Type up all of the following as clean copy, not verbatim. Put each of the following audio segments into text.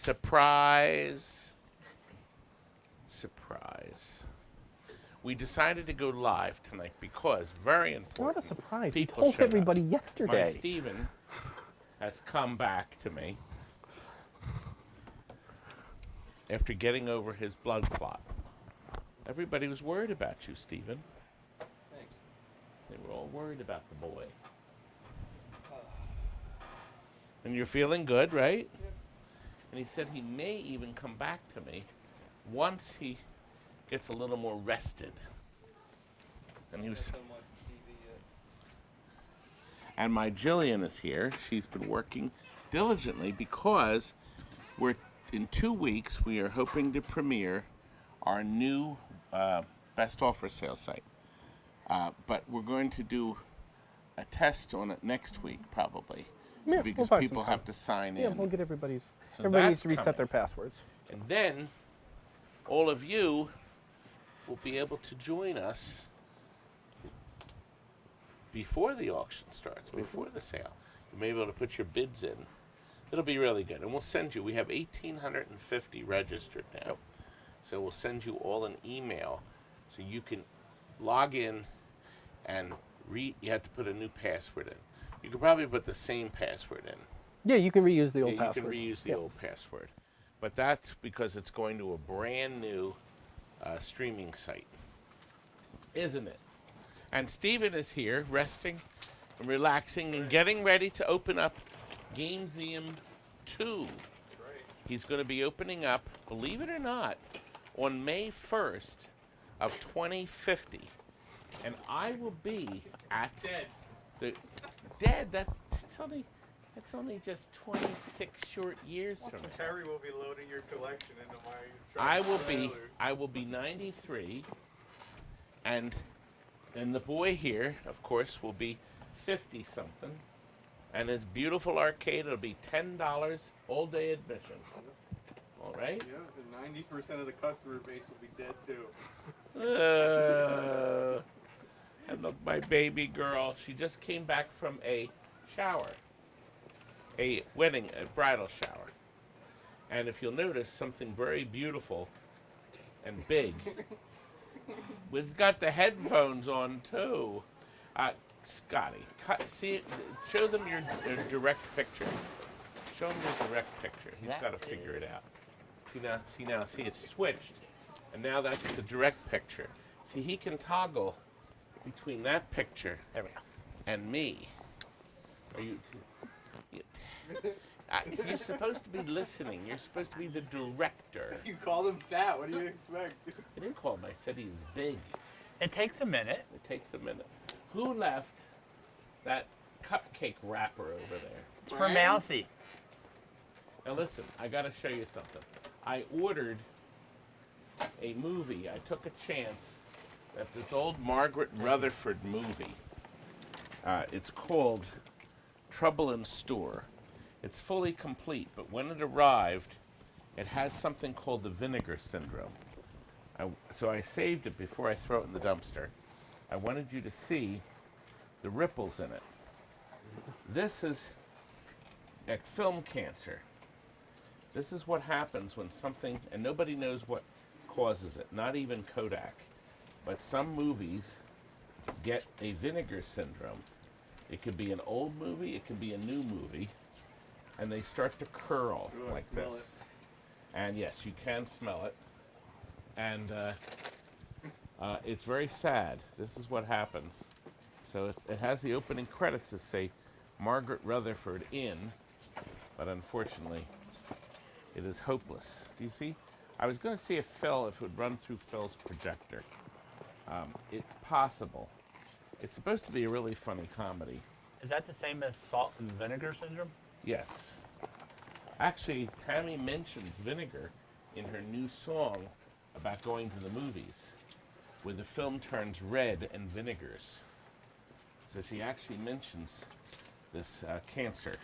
Surprise. Surprise. We decided to go live tonight because, very important. What a surprise. We people told showed everybody up. yesterday. My Stephen has come back to me after getting over his blood clot. Everybody was worried about you, Stephen. Thanks. They were all worried about the boy. And you're feeling good, right? Yeah. And he said he may even come back to me once he gets a little more rested. And he was. And my Jillian is here. She's been working diligently because we're in 2 weeks we are hoping to premiere our new best offer sale site. But we're going to do a test on it next week probably. Yeah, because we'll find people some time. have to sign Yeah, in. we'll get everybody's. So Everybody needs that's to reset coming. their passwords. And then all of you will be able to join us before the auction starts, before the sale. You may be able to put your bids in. It'll be really good. And we'll send you, we have 1,850 registered now. So we'll send you all an email so you can log in and you have to put a new password in. You could probably put the same password in. Yeah, you can reuse the old You password. can reuse the old password. But that's because it's going to a brand new streaming site. Isn't it? And Stephen is here resting and relaxing and getting ready to open up Gameseum 2. He's going to be opening up, believe it or not, on May 1st of 2050. And I will be at the dead. That's only just 26 short years from now. Terry will be loading your collection into my truck. I will be 93, and the boy here, of course, will be 50 something, and his beautiful arcade will be $10 all day admission. All right. Yeah, and 90% of the customer base will be dead too. And look, my baby girl, she just came back from a shower, a bridal shower. And if you'll notice, something very beautiful and big. We've got the headphones on too. Scotty, show them your direct picture. Show him your direct picture. He's got to figure it out. See, it's switched. And now that's the direct picture. See, he can toggle between that picture and me. Are you? You're supposed to be listening. You're supposed to be the director. You called him fat. What do you expect? I didn't call him. I said he was big. It takes a minute. It takes a minute. Who left that cupcake wrapper over there? It's for Mousy. Now listen, I got to show you something. I ordered a movie. I took a chance at this old Margaret Rutherford movie. It's called Trouble in Store. It's fully complete, but when it arrived, it has something called the vinegar syndrome. So I saved it before I throw it in the dumpster. I wanted you to see the ripples in it. This is film cancer. This is what happens when something, and nobody knows what causes it, not even Kodak. But some movies get a vinegar syndrome. It could be an old movie, it could be a new movie, and they start to curl like this. And yes, you can smell it. And it's very sad. This is what happens. So it has the opening credits that say Margaret Rutherford in, but unfortunately, it is hopeless. Do you see? I was going to see if Phil, if it would run through Phil's projector. It's possible. It's supposed to be a really funny comedy. Is that the same as salt and vinegar syndrome? Yes. Actually, Tammy mentions vinegar in her new song, about going to the movies where the film turns red and vinegars. So she actually mentions this cancer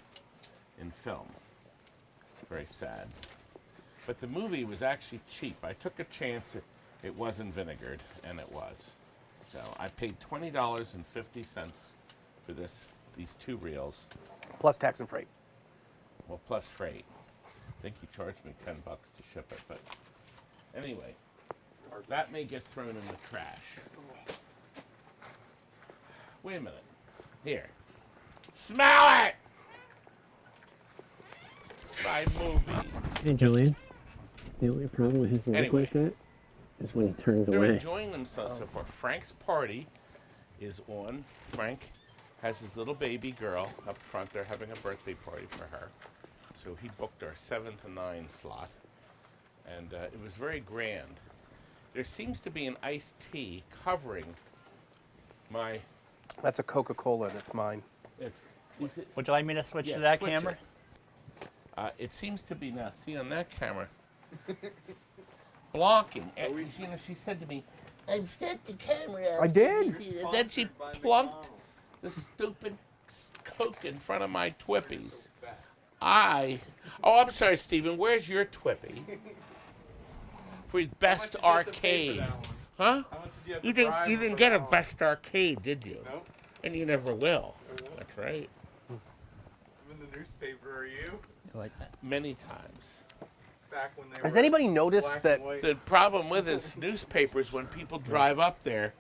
in film. Very sad. But the movie was actually cheap. I took a chance it wasn't vinegared, and it was. So I paid $20.50 for these 2 reels. Plus tax and freight. Well, plus freight. I think he charged me $10 to ship it, but anyway, that may get thrown in the trash. Wait a minute. Here. Smell it! My movie. Hey, Jillian. The only problem with his look Anyway. like that is when he turns They're away. enjoying themselves so far. Frank's party is on. Frank has his little baby girl up front. They're having a birthday party for her. So he booked our 7 to 9 slot. And it was very grand. There seems to be an iced tea covering my... That's a Coca-Cola. That's mine. Is it, Would you like me to switch yeah, to that switch camera? it. It seems to be now. See on that camera, blocking. You know, she said to me, "I've set the camera up." I did. Then she plunked the stupid Coke in front of my Twippies. Oh, I'm sorry, Stephen. Where's your Twippy? For his best arcade, huh? How much did you have You to didn't. bribe You didn't for get that a one? best arcade, did you? Nope. And you never will. That's right. I'm in the newspaper, are you? You like that? Many times. Back when they Has were anybody noticed black that? and white. The problem with his newspapers, when people drive up there,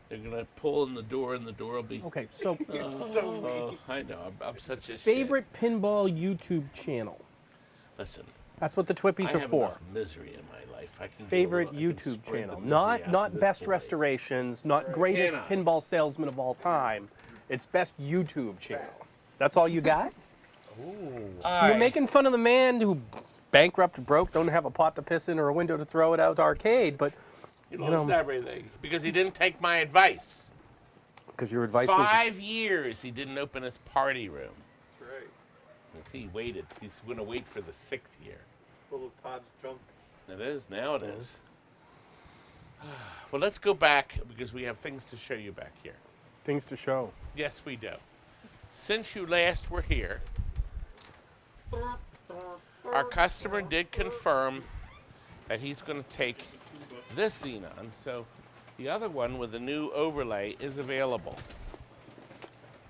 they're gonna pull in the door, and the door will be. Okay, so Oh, I know. I'm such a favorite pinball YouTube channel. Shit. Listen, That's what the Twippies I are have for. enough misery in my life. I can Favorite go, I can YouTube spread the channel. misery Not out to not this best boy. restorations, not greatest Cannot. pinball salesman of all time. It's best YouTube channel. That's all you got? You're making fun of the man who bankrupt, broke, don't have a pot to piss in or a window to throw it out the arcade, but He lost everything because he didn't take my advice. because your advice was 5 years he didn't open his party room. That's right. And see, he waited. He's gonna wait for the 6th year. Full of Todd's junk. It is, now it is. Well, let's go back because we have things to show you back here. things to show. Yes, we do. Since you last were here, our customer did confirm that he's going to take this Xenon, so the other one with the new overlay is available.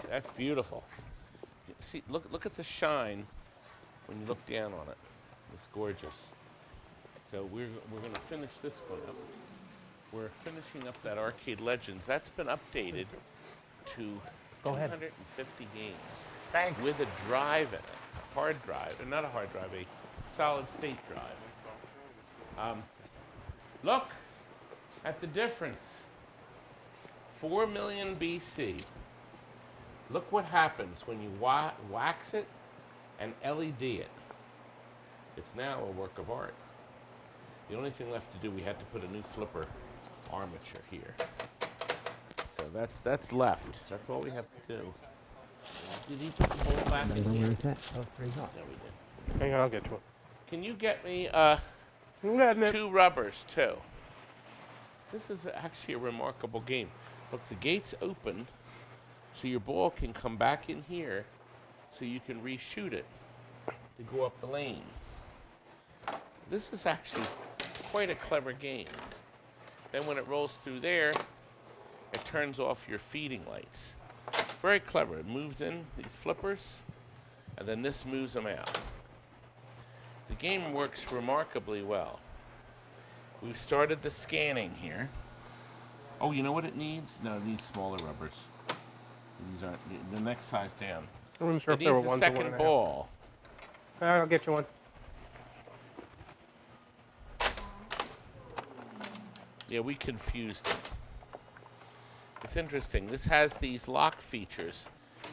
That's beautiful. See, look at the shine when you look down on it. It's gorgeous. So we're going to finish this one up. We're finishing up that Arcade Legends. That's been updated to Go ahead. 250 games Thanks. with a drive in it, a hard drive, and not a hard drive, a solid state drive. Look at the difference. 4 million BC. Look what happens when you wax it and LED it. It's now a work of art. The only thing left to do, we had to put a new flipper armature here. So that's left. That's all we have to do. Did he put the bowl back I in don't know here? where it's at. Oh, there you go. No, we did. Hang on, I'll get to it. Can you get me Two. 2 rubbers too? This is actually a remarkable game. Look, the gate's open, so your ball can come back in here, so you can reshoot it to go up the lane. This is actually quite a clever game. Then when it rolls through there, it turns off your feeding lights. Very clever. It moves in these flippers, and then this moves them out. The game works remarkably well. We've started the scanning here. Oh, you know what it needs? No, it needs smaller rubbers. These aren't the next size down. I wasn't sure It if there were needs a ones or one second and a half. ball. I'll get you one. Yeah, we confused it. It's interesting. This has these lock features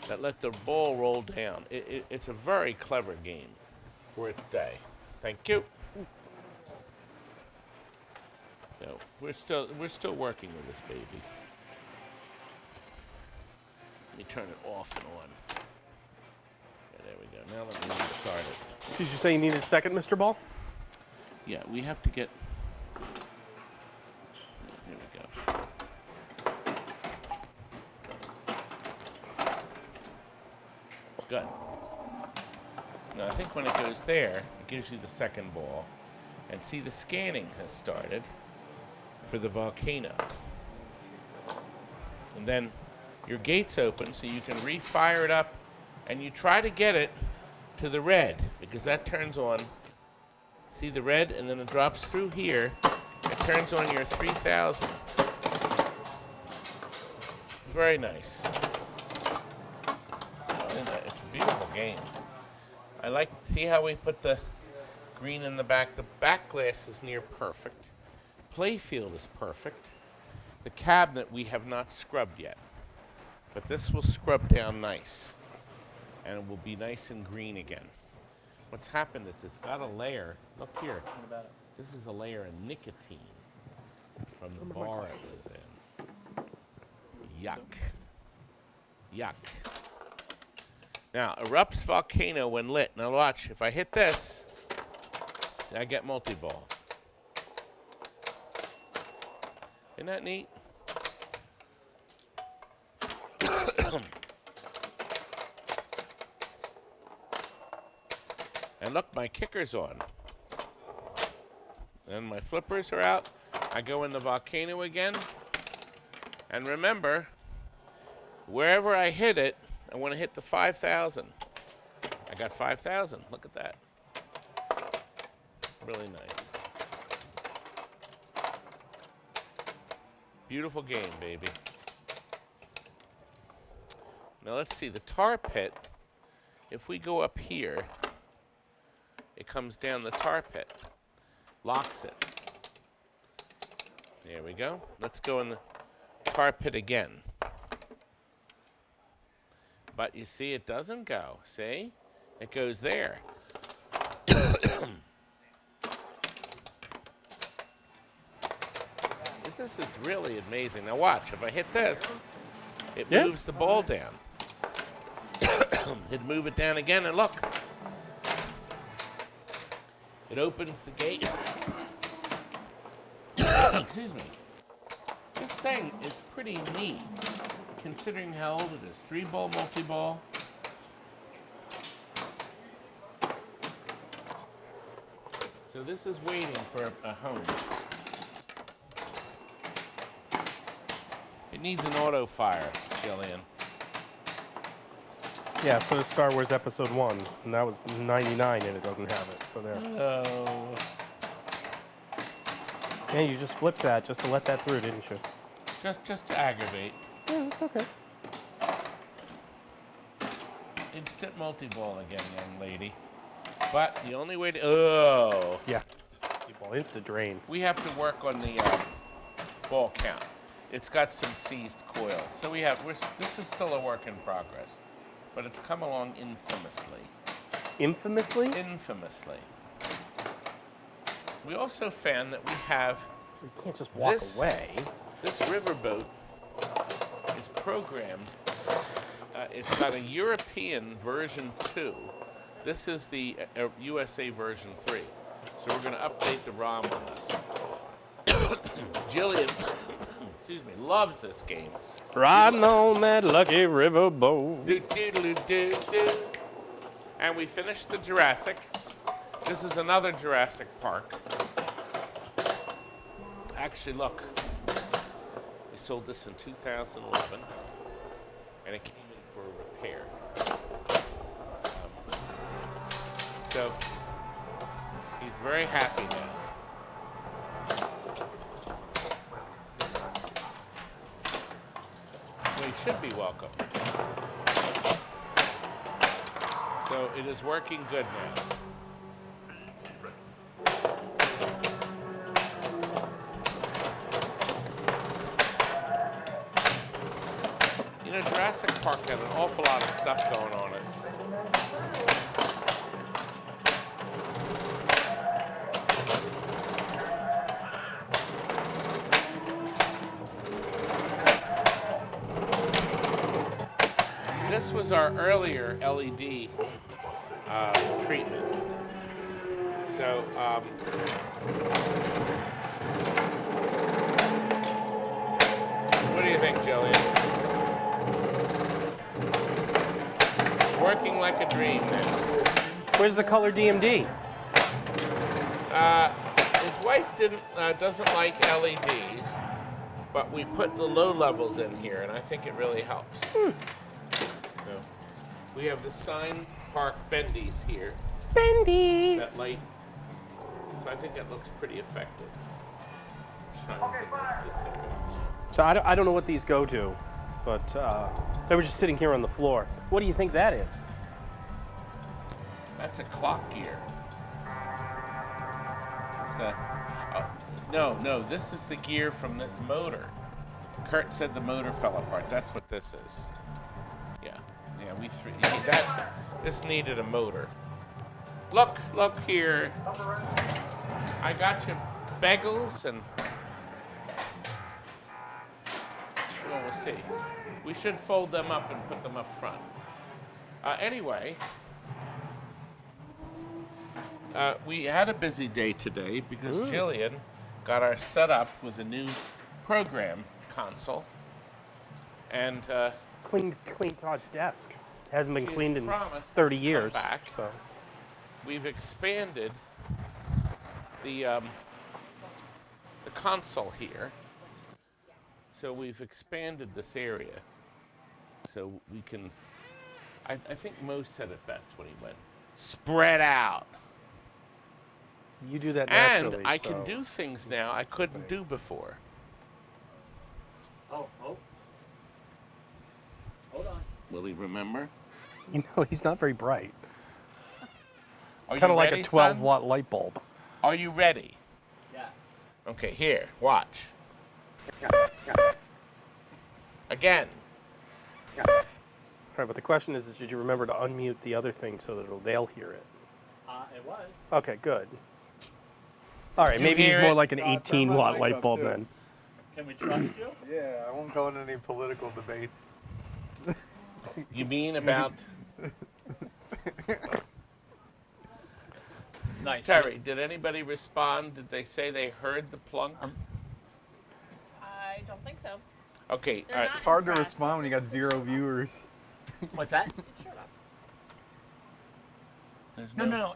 that let the ball roll down. It's a very clever game for its day. Thank you. No, we're still working with this baby. Let me turn it off and on. Yeah, there we go. Now let me restart it. Did you say you needed a second, Mr. Ball? Yeah, we have to get Good. Now I think when it goes there, it gives you the second ball. And see, the scanning has started for the volcano. And then your gate's open, so you can refire it up, and you try to get it to the red, because that turns on, see the red, and then it drops through here. It turns on your 3000. Very nice. It's a beautiful game. I like, see how we put the green in the back? The back glass is near perfect. Playfield is perfect. The cabinet we have not scrubbed yet, but this will scrub down nice, and it will be nice and green again. What's happened is it's got a layer, look here, this is a layer of nicotine from the bar it was in. Yuck. Yuck. Now, erupts volcano when lit. Now watch, if I hit this, I get multi-ball. Isn't that neat? And look, my kicker's on. And my flippers are out. I go in the volcano again. And remember, wherever I hit it, I want to hit the 5,000. I got 5,000. Look at that. Really nice. Beautiful game, baby. Now let's see, the tar pit, if we go up here, it comes down the tar pit, locks it. There we go. Let's go in the tar pit again. But you see, it doesn't go. See? It goes there. This is really amazing. Now watch, if I hit this, it moves the ball down. It'd move it down again, and look. It opens the gate. Excuse me. This thing is pretty neat, considering how old it is. 3-ball, multi-ball. So this is waiting for a home. It needs an auto fire, Jillian. Yeah, so does Star Wars Episode 1, and that was 99 and it doesn't have it, so there. Oh. Yeah, you just flipped that just to let that through, didn't you? Just to aggravate. Yeah, it's okay. Instant multi-ball again, young lady. But the only way to... Oh. Yeah. Well, insta drain. We have to work on the ball count. It's got some seized coils. So this is still a work in progress. But it's come along infamously. Infamously? Infamously. We also found that we have... You can't just walk away. This riverboat is programmed. It's got a European version 2. This is the USA version 3. So we're going to update the ROM on this. Jillian, excuse me, loves this game. Riding on that lucky riverboat. Do. And we finished the Jurassic. This is another Jurassic Park. Actually, look. We sold this in 2011, and it came in for a repair. So he's very happy now. Well, he should be welcome. So it is working good now. You know, Jurassic Park had an awful lot of stuff going on it. This was our earlier LED treatment. So like a dream, man. Where's the color DMD? His wife doesn't like LEDs, but we put the low levels in here, and I think it really helps. So, we have the Sign Park bendies here. Bendies. That light. So I think that looks pretty effective. Shines in this area. So I don't know what these go to, but they were just sitting here on the floor. What do you think that is? That's a clock gear. What's that? Oh, no, this is the gear from this motor. Kurt said the motor fell apart. That's what this is. Yeah, this needed a motor. Look here. I got you bagels and well, we'll see. We should fold them up and put them up front. Anyway, we had a busy day today because Jillian got our set up with a new program console. And Cleaned Todd's desk. Hasn't been She's cleaned in promised 30 to years. come back. So we've expanded the console here. So we've expanded this area so we can, I think Mo said it best when he went, spread out. you do that And naturally. I can do things now I couldn't do before. Oh. Hold on. Will he remember? You know, he's not very bright. Are It's you kind of like ready, a son? 12-watt light bulb. Are you ready? Yeah. Okay, here, watch. Again. All right, but the question is did you remember to unmute the other thing so that they'll hear it? It was. Okay, good. All right, you maybe he's hear more it? like an No, turn my 18-watt mic light up, bulb too. then. Can we trust you? Yeah, I won't go into any political debates. You mean about Nice. Terry? Did anybody respond? Did they say they heard the plunk? I don't think so. Okay, They're all right. not It's hard to impressed. respond when you got 0 viewers. What's that? Shut up. There's No.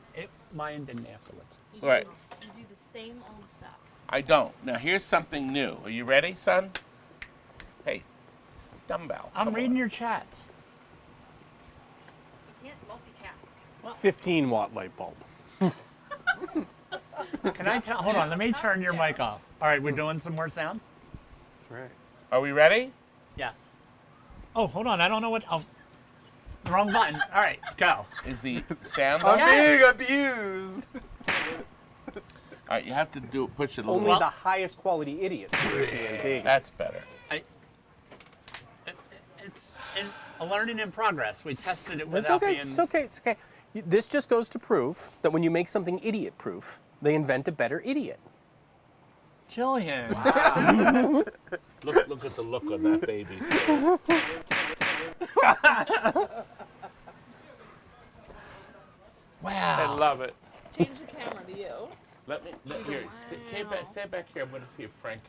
Mine didn't afterwards. You Right. You do the same old stuff. I don't. Now here's something new. Are you ready, son? Hey, dumbbell. I'm come reading on. your chats. You can't multitask. 15-watt light bulb. Can I tell? Hold on. Let me turn your mic off. All right, we're doing some more sounds. That's right. Are we ready? Yes. Oh, hold on. I don't know what. Oh, the wrong button. All right, go. Is the sound I'm on? being abused. All right, you have to push it a little. Only Well- the highest quality idiots do TNT. That's better. It's a learning in progress. We tested it It's without okay. being. It's okay. It's okay. This just goes to prove that when you make something idiot-proof, they invent a better idiot. Jillian. Look at the look on that baby's face. I Wow. love it. Change the camera to you. Here, stay back here. I'm going to see if Frank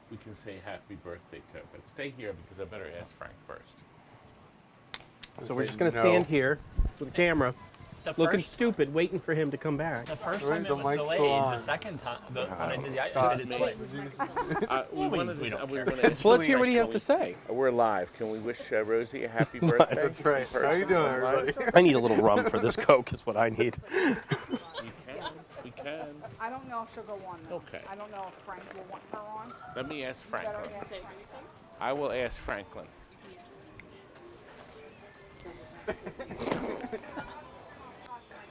we can say happy birthday to him. But stay here because I better ask Frank first. So we're just going to No. stand here with the camera, The looking first, stupid, waiting for him to come back. the first Right, time it the was mic's delayed. still The on. second time, when I did the Stop. I did it twice. We wanted we to- don't we care. wanna- So let's hear what he has to say. We're live. Can we wish Rosie a happy birthday? That's right. in How you person? doing, I'm live? everybody? I need a little rum for this Coke is what I need. We can. I don't know if she'll go on though. Okay. I don't know if Frank will want her on. Let me ask Franklin. Better ask- Say anything. I will ask Franklin.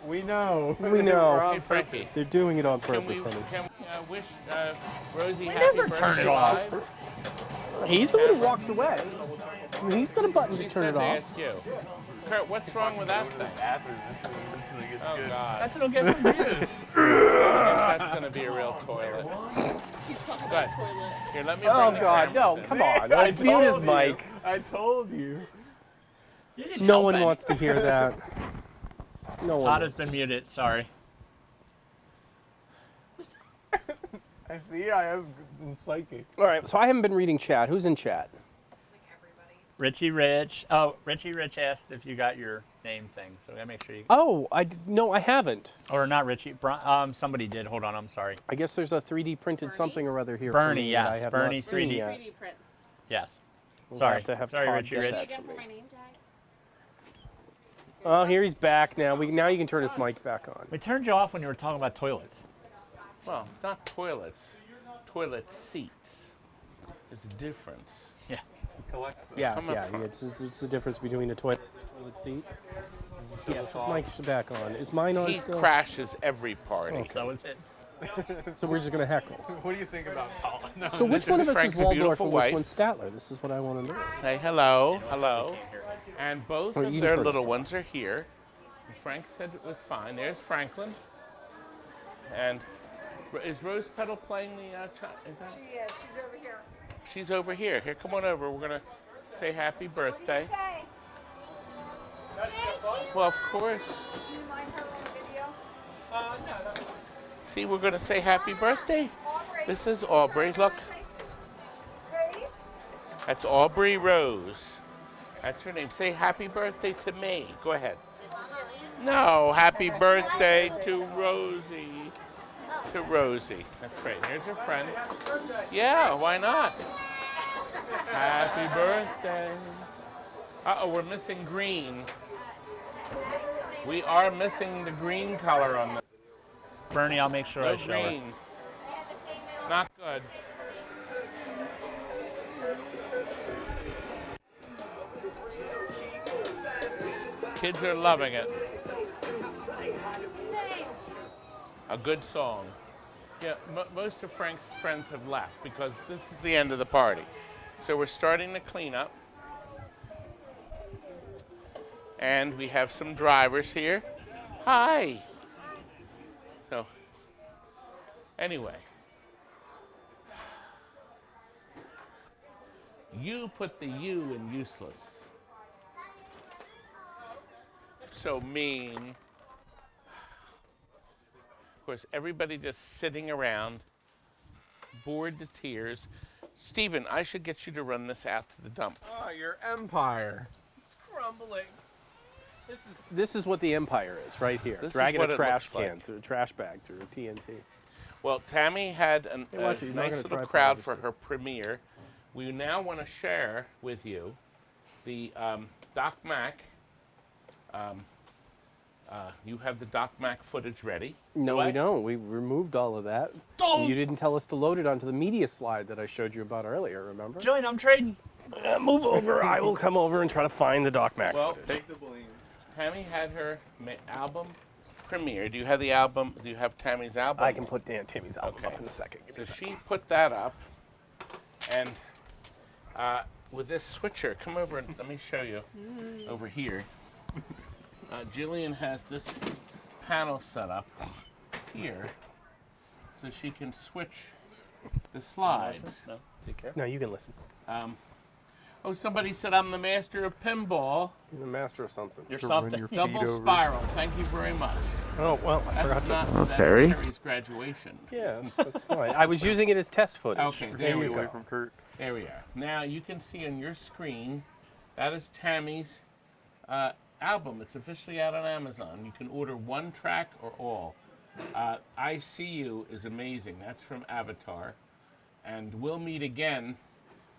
We know. We know. Hey, Frankie. They're doing it on Can we, purpose, honey. can we wish Rosie We happy never birthday turn it off. live? He's the one who walks away. He's got a button to She turn said it to off. ask you. Kurt, what's wrong with that thing? Bathroom. This thing gets Oh, good. God. That's what'll get some views. I guess that's going to be a real toilet. He's talking Good. about the toilet. Here, let me Oh, bring the God, no, cameras in. come on. I Let's mute his told you. mic. I told you. You didn't No help one any. wants to hear that. No Todd one. has been muted. Sorry. I see. I have I'm psychic. All right, so I haven't been reading chat. Who's in chat? Richie Rich. Oh, Richie Rich asked if you got your name thing, so we gotta make sure you. Oh, no, I haven't. Or not Richie. Somebody did. Hold on, I'm sorry. I guess there's a 3D printed Bernie? something or other here. Bernie, for me that I yes, have Bernie not seen 3D. yet. 3D prints. Yes. We'll Sorry. have to have Sorry, Todd Richie get Rich. that Again for for me. my name tag. Oh, here he's back now. Now you can turn his mic back on. We turned you off when you were talking about toilets. Well, not toilets. Toilet seats. There's a difference. Yeah. Yeah, Come up yeah. front. It's the difference between a toilet seat. Yes, his mic's back on. Is mine on He still? crashes every party. So is his. So we're just gonna heckle. What do you think about Colin? So which This one is of us Frank's is Waldorf beautiful and which wife. one's Statler? This is what I want to know. Say hello, hello. And both Oh, of you their turn little this ones are here. Frank said it was fine. There's Franklin. And is Rose Petal playing the is that? She is. She's over here. She's over here. Here, come on over. We're gonna say happy birthday. Say, Well, of course. do you mind her on the video? See, we're gonna say happy birthday. Aubrey. This is Aubrey. Look, Ready? that's Aubrey Rose. That's her name. Say happy birthday to me. Go ahead. No, happy birthday to Rosie. To Rosie. That's right. Here's her friend. Yeah, why not? Happy birthday. Uh-oh, we're missing green. We are missing the green color on the Bernie, I'll make sure I no show her. green. Not good. Kids are loving it. A good song. Yeah, most of Frank's friends have left because this is the end of the party. So we're starting to clean up. And we have some drivers here. Hi. So, anyway. You put the U in useless. So mean. Of course, everybody just sitting around, bored to tears. Stephen, I should get you to run this out to the dump. Oh, your empire. Crumbling. This is what the Empire is right here. This is Dragging what a it trash looks can like. through a trash bag through a TNT. Well, Tammy had a watch it, he's not nice gonna little tripod crowd this for thing. her premiere. We now want to share with you the Doc Mack. You have the Doc Mack footage ready. No, I? we don't. We removed all of that. You didn't tell us to load it onto the media slide that I showed you about earlier, remember? Jillian, I'm trading. Move over. I will come over and try to find the Doc Mack Well, footage. Take the blame. Tammy had her album premiere. Do you have the album? Do you have Tammy's album? I can put Tammy's album Okay. up in a second. Give me So a second. she put that up, and with this switcher, come over and let me show you over here. Jillian has this panel set up here, so she can switch the slides. No, take care. No, you can listen. Oh, somebody said I'm the master of pinball. You're the master of something. You're something. Double spiral. Thank you very much. Oh, well, I forgot That's to. not that's Terry? Terry's graduation. Yes, that's fine. I was using it as test footage. Okay, there we you go. go. From Kurt. There we are. Now you can see on your screen, that is Tammy's album. It's officially out on Amazon. You can order one track or all. I See You is amazing. That's from Avatar. And We'll Meet Again,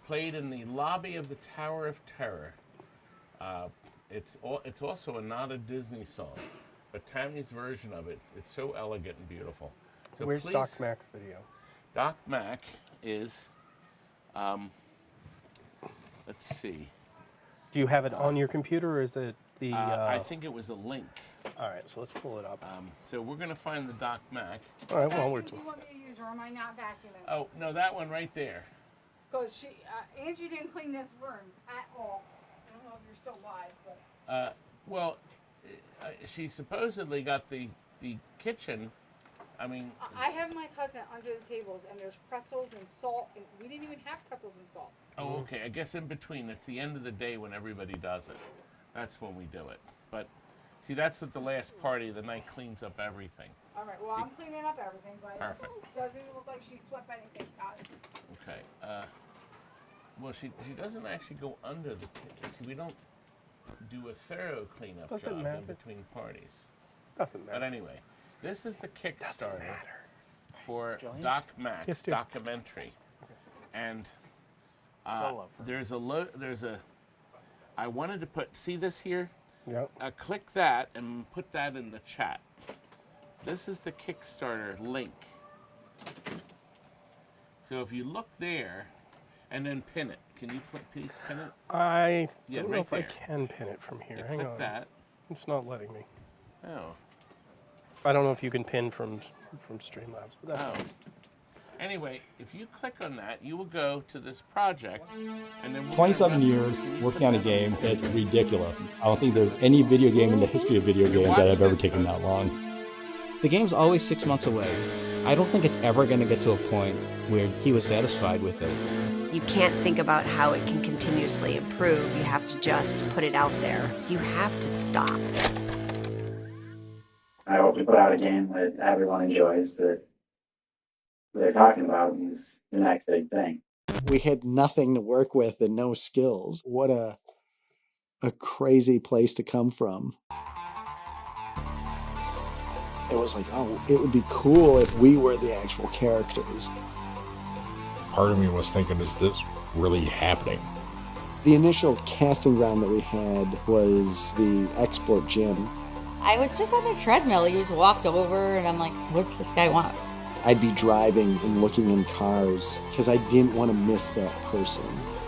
played in the lobby of the Tower of Terror. It's also not a Disney song, but Tammy's version of it, it's so elegant and beautiful. So Where's please, Doc Mack's video? Doc Mack is, let's see. Do you have it on your computer, or is it the? I think it was a link. All right, so let's pull it up. So we're going to find the Doc Mack. All right, well, we're. Do you want me to use, or am I not vacuuming? Oh, no, that one right there. Because Angie didn't clean this room at all. I don't know if you're still live, but Well, she supposedly got the kitchen. I mean, I have my cousin under the tables, and there's pretzels and salt, and we didn't even have pretzels and salt. oh, okay. I guess in between, it's the end of the day when everybody does it. That's when we do it. But see, that's at the last party. The night cleans up everything. All right, well, I'm cleaning up everything, but Perfect. it doesn't look like she swept anything out. Okay. Well, she doesn't actually go under the kitchen. See, we don't do a thorough cleanup Doesn't job matter. in between parties. Doesn't matter. But anyway, this is the Kickstarter matter. for Jillian? Doc Mack's Yes, dear. documentary, and Solo. I wanted to see this here. Yep. Click that and put that in the chat. This is the Kickstarter link. So if you look there, and then pin it. Can you please pin it? I Yeah, don't know right if I there. can pin it from here. Yeah, Hang click on. that. It's not letting me. Oh. I don't know if you can pin from Streamlabs, but that's Oh. Anyway, if you click on that, you will go to this project, and then 27 years working on a game, it's ridiculous. I don't think there's any video game in the history of video games that have ever taken that long. The game's always 6 months away. I don't think it's ever going to get to a point where he was satisfied with it. You can't think about how it can continuously improve. You have to just put it out there. You have to stop. I hope to put out a game that everyone enjoys, that they're talking about is the next big thing. We had nothing to work with and no skills. What a crazy place to come from. It was like, oh, it would be cool if we were the actual characters. Part of me was thinking, is this really happening? The initial casting ground that we had was the export gym. I was just on the treadmill. He just walked over, and I'm like, what's this guy want? I'd be driving and looking in cars because I didn't want to miss that person.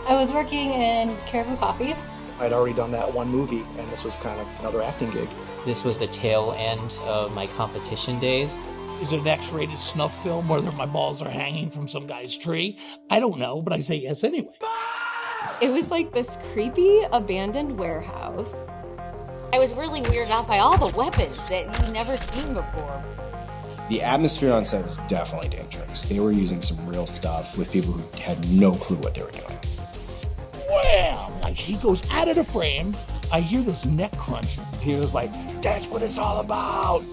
I was working in Caribou Coffee. I'd already done that one movie, and this was kind of another acting gig. This was the tail end of my competition days. Is it an X-rated snuff film where my balls are hanging from some guy's tree? I don't know, but I say yes anyway. It was like this creepy abandoned warehouse. I was really weirded out by all the weapons that you've never seen before. The atmosphere on set was definitely dangerous. They were using some real stuff with people who had no clue what they were doing. Wham! Like he goes out of the frame. I hear this neck crunch. He was like, that's what it's all about.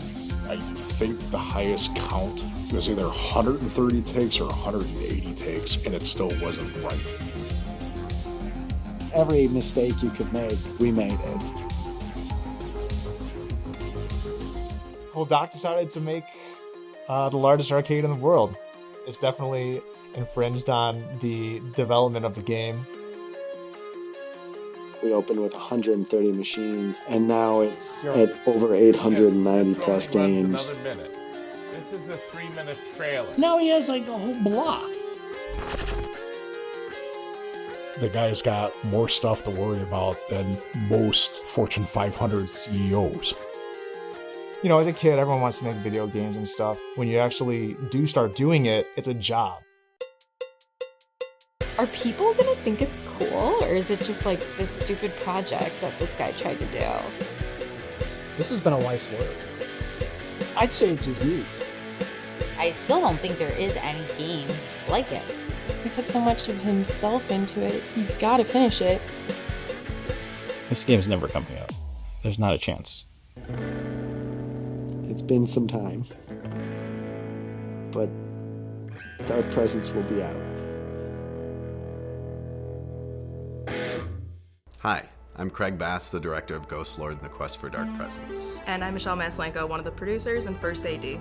I think the highest count was either 130 takes or 180 takes, and it still wasn't right. Every mistake you could make, we made it. Well, Doc decided to make the largest arcade in the world. It's definitely infringed on the development of the game. We opened with 130 machines, and now it's at over 890 plus games. Another minute. This is a 3-minute trailer. Now he has like a whole block. The guy's got more stuff to worry about than most Fortune 500 CEOs. You know, as a kid, everyone wants to make video games and stuff. When you actually do start doing it, it's a job. Are people gonna think it's cool, or is it just like this stupid project that this guy tried to do? This has been a life's work. I'd say it's his muse. I still don't think there is any game like it. He put so much of himself into it. He's got to finish it. This game's never coming out. There's not a chance. It's been some time, but Dark Presence will be out. Hi, I'm Craig Bass, the director of Ghost Lord and the Quest for Dark Presence. And I'm Michelle Maslenko, one of the producers and first AD.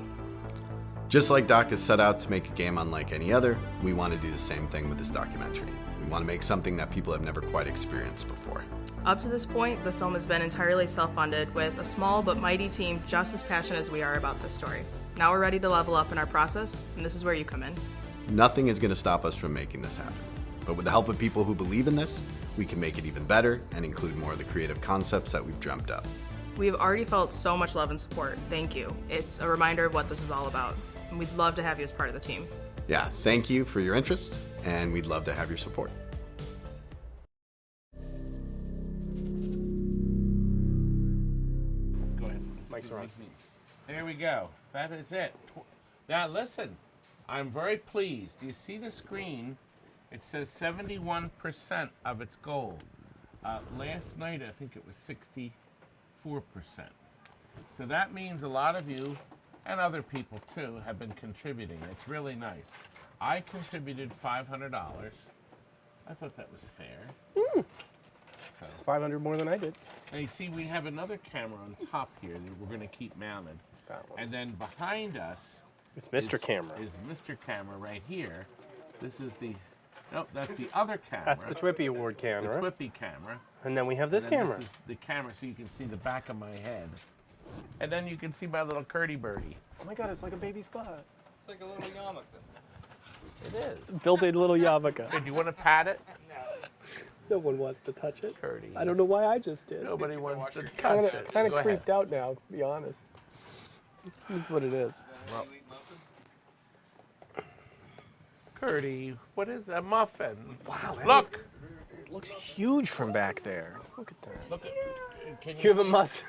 Just like Doc has set out to make a game unlike any other, we want to do the same thing with this documentary. We want to make something that people have never quite experienced before. Up to this point, the film has been entirely self-funded with a small but mighty team just as passionate as we are about this story. Now we're ready to level up in our process, and this is where you come in. Nothing is going to stop us from making this happen. But with the help of people who believe in this, we can make it even better and include more of the creative concepts that we've dreamt up. We have already felt so much love and support. Thank you. It's a reminder of what this is all about. And we'd love to have you as part of the team. Yeah, thank you for your interest, and we'd love to have your support. Go ahead. Mike's on. There we go. That is it. Now listen, I'm very pleased. Do you see the screen? It says 71% of its goal. Last night, I think it was 64%. So that means a lot of you, and other people too, have been contributing. It's really nice. I contributed $500. I thought that was fair. So. It's 500 more than I did. Now you see, we have another camera on top here that we're going to keep mounted. And then behind us, it's Mr. Camera. Is Mr. Camera right here? This is the. Nope, that's the other camera. That's the Twippy Award camera. The Twippy camera. And then we have this camera. This is the camera, so you can see the back of my head. And then you can see my little Curdy birdie. Oh my God, it's like a baby's butt. It's like a little yarmulke. It is. It's a built-in little yarmulke. Do you want to pat it? No one wants to touch it. Curdy. I don't know why I just did. Nobody wants to touch it. Kind Go of creeped ahead. out now, to be honest. That's what it is. Well, Curdy, what is a muffin? Wow, Look! It looks huge from back there. Look at that. Look at, can You have a see- must.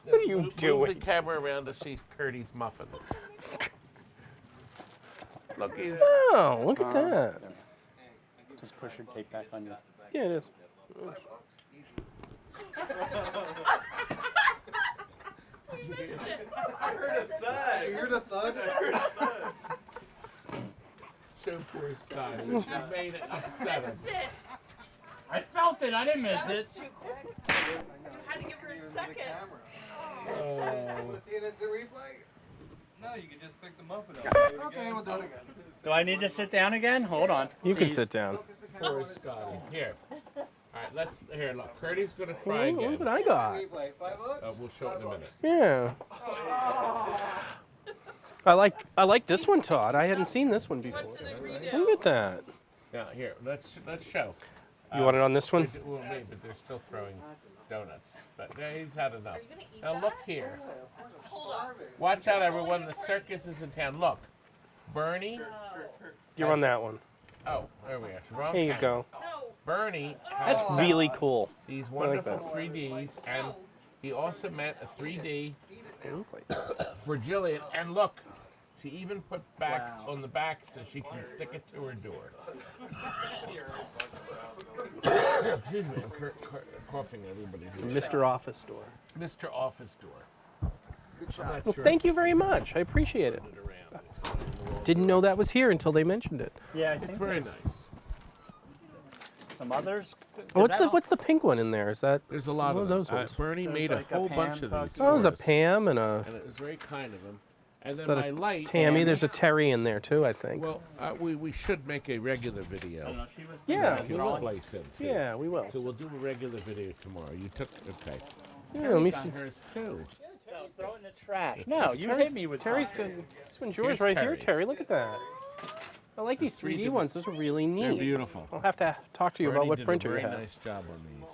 What are you Move doing? the camera around to see Curdy's muffin. Look, he's... Oh, look at that. Just push your cake back on you. Yeah, it is. I heard a thud. You heard a thud? I heard a thud. So poor Scotty. You made it upset him. I felt it. I didn't miss it. Too quick. You had to give her a second. Want to see an instant replay? No, you can just pick them up and okay, we'll do it again. Do I need to sit down again? Hold on. You can sit down. Poor Scotty. Here. All right, here, look. Curdy's going to try again. Look what I got. Replay, $5. We'll show it in a minute. Yeah. I like this one, Todd. I hadn't seen this one before. Look at that. Now, here, let's show. You want it on this one? Well, wait, but they're still throwing donuts. But he's had enough. Now look here. Watch out, everyone. The circus is in town. Look, Bernie. You're on that one. Oh, there we are. Wrong Here you camera. go. Bernie has That's really cool. these I like wonderful that. 3Ds, and he also meant a 3D for Jillian. And look, she even put backs on the back so she can stick it to her door. Excuse me, I'm coughing everybody. Mr. Office Door. Mr. Office Door. Good shot. Well, thank you very much. I appreciate it. Didn't know that was here until they mentioned it. Yeah, I It's think very there's nice. some others. What's the pink one in there? Is that There's a lot one of those them. ones? Bernie There's made like a a whole Pam bunch of tuck. these. Oh, there's for a us. Pam and a. And it was very kind of him. And is then that my a light. Tammy. There's a Terry in there too, I think. Well, we should make a regular video. Yeah, that we can will. splice into. Yeah, we will. So we'll do a regular video tomorrow. You took okay. Yeah, let me got see. hers too. No, throw it in the trash. No, you hit me with Terry's something. good. This one's yours Here's right here, Terry's. Terry. Look at that. I like these 3D ones. Those are really neat. They're beautiful. I'll have to talk to you Bernie about what did printer a you very have. nice job on these.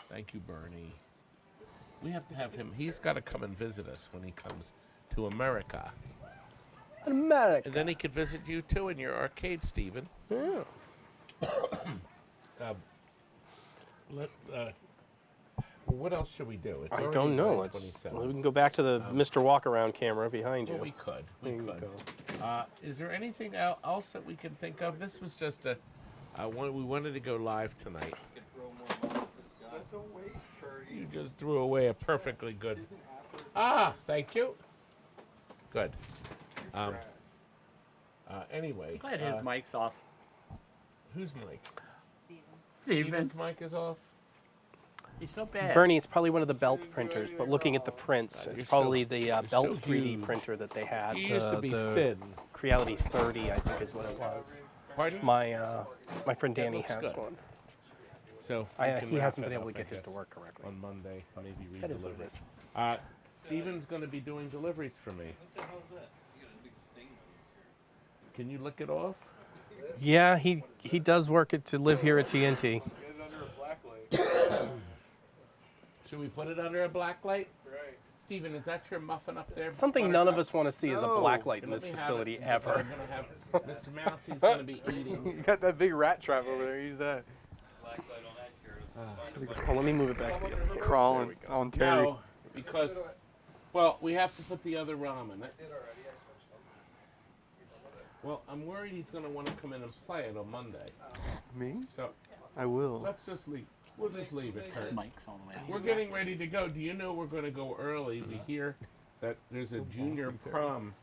Thank you, Bernie. We have to have him. He's got to come and visit us when he comes to America. America. And then he could visit you too in your arcade, Stephen. Yeah. What else should we do? It's I already don't know. 9:27. We can go back to the Mr. Walk-around camera behind you. Well, we could. We There you could. go. Is there anything else that we can think of? This was just a one. We wanted to go live tonight. That's a waste, Curdy. You just threw away a perfectly good. Ah, thank you. Good. Anyway. Glad his mic's off. Whose mic? Steven's. Steven's mic is off. He's so bad. Bernie, it's probably one of the belt printers, but looking at the prints, it's You're probably so- the you're belt so 3D huge. printer that they had. He used to be the thin. Creality 30, I think, is what it was. Pardon? My friend That Danny looks has good. one. So he we can hasn't wrap been it able to up, get I his to guess, work correctly. on Monday. Maybe That is what it redeliver. is. Steven's going to be doing deliveries for me. Can you lick it off? Yeah, he does work it to live here at TNT. Get it under a black light. Should we put it under a black light? That's right. Steven, is that your muffin up there? Something none of us want to see is a No. black light in Let this me have facility it, because ever. I'm gonna have Mr. Mousie's going to be eating. You got that big rat trap over there. Use that. Oh, let me move it back to the other camera. Crawling on Terry. No, because, well, we have to put the other ROM in it. Well, I'm worried he's going to want to come in and play it on Monday. Me? So I will. let's just leave. We'll just leave it, His Kurt. mic's all the way. We're getting ready to go. Do you know we're going to go early? We hear that there's a junior prom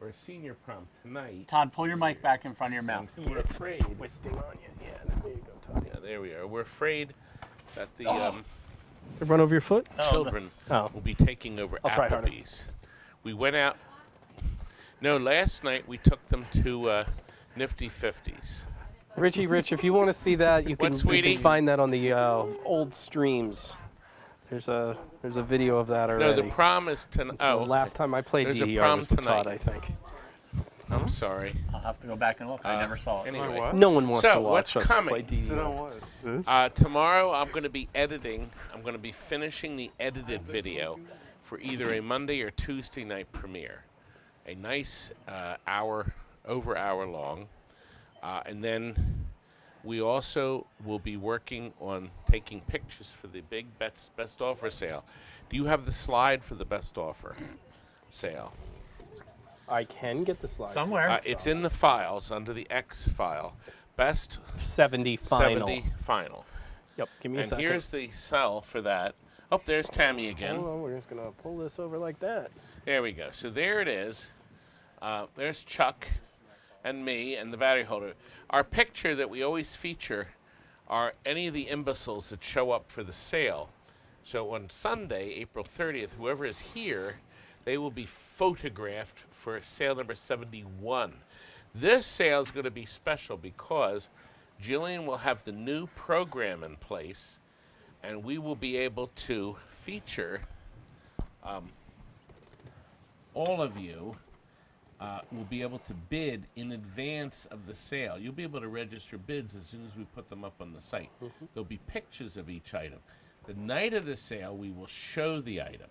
or a senior prom tonight. Todd, pull your mic back in front of your mouth. We're afraid. Twisting on you. Yeah, there you go, Todd. Yeah, there we are. We're afraid that the They run over your foot? children Oh. will be taking over I'll try harder. Applebee's. We went out. No, last night we took them to Nifty 50s. Richie, Rich, if you want to see that, you can, What, sweetie? you can find that on the old streams. There's a video of that already. No, the prom is tonight. It's the last time I played there's DDR a prom was with tonight. Todd, I think. I'm sorry. I'll have to go back and look. I never saw it. Anyway. No one wants so to watch what's us coming? play DDR. Tomorrow I'm going to be editing. I'm going to be finishing the edited video for either a Monday or Tuesday night premiere. A nice over hour long. And then we also will be working on taking pictures for the big best offer sale. Do you have the slide for the best offer sale? I can get the slide. Somewhere. It's in the files under the X file. Best 70 final. 70 final. Yep, give me a and second. here's the cell for that. Oh, there's Tammy again. Hold on, we're just going to pull this over like that. There we go. So there it is. There's Chuck and me and the battery holder. Our picture that we always feature are any of the imbeciles that show up for the sale. So on Sunday, April 30th, whoever is here, they will be photographed for sale number 71. This sale is going to be special because Jillian will have the new program in place, and we will be able to feature all of you will be able to bid in advance of the sale. You'll be able to register bids as soon as we put them up on the site. There'll be pictures of each item. The night of the sale, we will show the item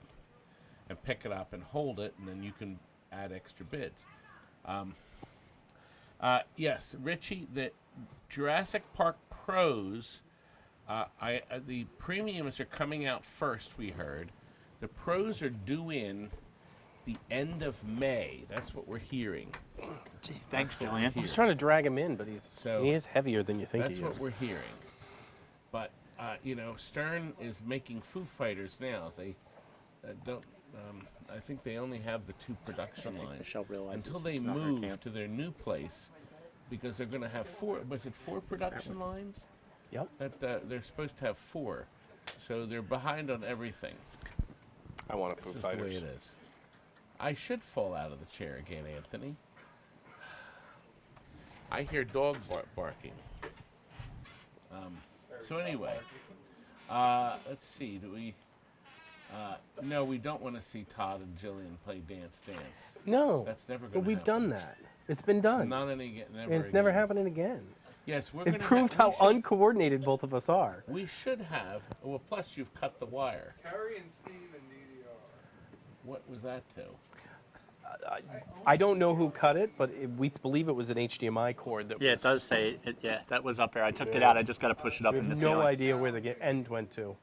and pick it up and hold it, and then you can add extra bids. Yes, Richie, the Jurassic Park Pros, the premiums are coming out first, we heard. The Pros are due in the end of May. That's what we're hearing. Gee, thanks, Jillian. I was trying to drag him in, but he is heavier than you think he is. That's what we're hearing. But, you know, Stern is making Foo Fighters now. They don't... I think they only have the 2 production lines until they move to their new place, because they're going to have 4. Was it 4 production lines? Yep. That they're supposed to have 4, so they're behind on everything. I want a Foo This Fighters. is the way it is. I should fall out of the chair again, Anthony. I hear dog barking. So anyway, let's see. Do we? No, we don't want to see Todd and Jillian play Dance Dance. No, that's never going to but we've happen. done that. It's been done. Not any, never and it's again. never happening again. Yes, we're It going proved how uncoordinated both of us are. We should have. Well, plus you've cut the wire. Carrie and Steve and DDR. What was that to? I don't know who cut it, but we believe it was an HDMI cord. That Yeah, was, it does say it. Yeah, that was up there. I took it out. I just got to push it up We in the have ceiling. no idea where the end went to.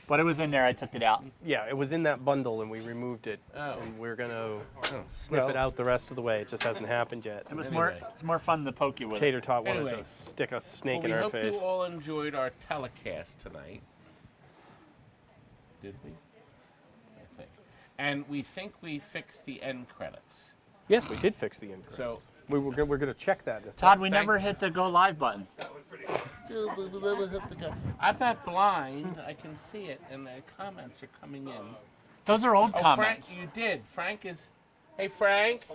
But it was in there. I took it out. Yeah, it was in that bundle, and we removed it. Oh. And we're gonna snip it out the rest of the way. It just hasn't happened yet. It was it's more fun to poke you with. Tater Tot wanted Anyway. to stick a snake Well, in we our hope face. you all enjoyed our telecast tonight. Did we? I think. And we think we fixed the end credits. Yes, we did fix the end credits. So we're going to check that this Todd, time. we never hit the go live button. I'm not blind. I can see it, and the comments are coming in. Those are old Oh, comments. Frank, you did. Frank is. Hey, Frank.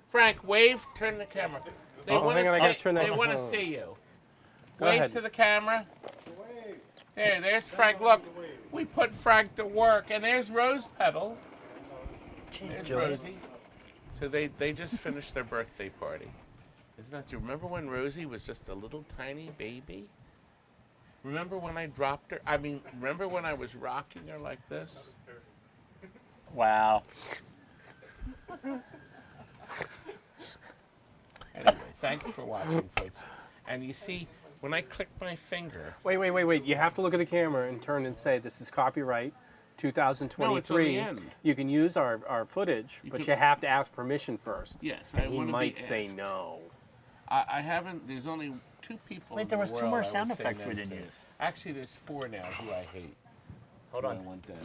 Frank, wave. Turn the camera. They Oh, want hang on, I gotta to turn that- They want to oh. see you. Go Wave ahead. to the camera. There's Frank. Look, we put Frank to work, and there's Rose Petal. There's Jillian. Rosie. So they just finished their birthday party. Isn't that true? Remember when Rosie was just a little tiny baby? Remember when I dropped her? I mean, remember when I was rocking her like this? Wow. Anyway, thanks for watching, folks. And you see, when I click my finger... Wait. You have to look at the camera and turn and say, this is copyright 2023. No, it's on the end. You can use our footage, but can- you have to ask permission first. Yes, and I he wanna be might say asked. no. I haven't... There's only 2 people Wait, in there the was 2 world more I would sound say effects no we didn't to. use. Actually, there's 4 now who I hate. Hold who on. I want dead.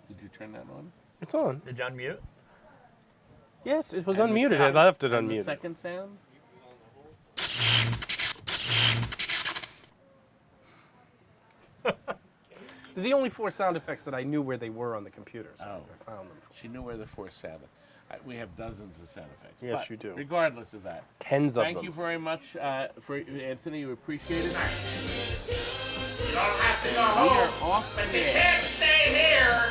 Did you turn that on? It's on. Did you unmute? Yes, it was And the unmuted. I sound- left it and unmuted. The second sound? They're the only 4 sound effects that I knew where they were on the computer. So Oh. I found them. She knew where the 4 sound. We have dozens of sound effects. Yes, But you do. Regardless of that. Tens of Thank them. you very much, for Anthony. We appreciate it. You don't have to go We are home, off but the you air. can't stay here.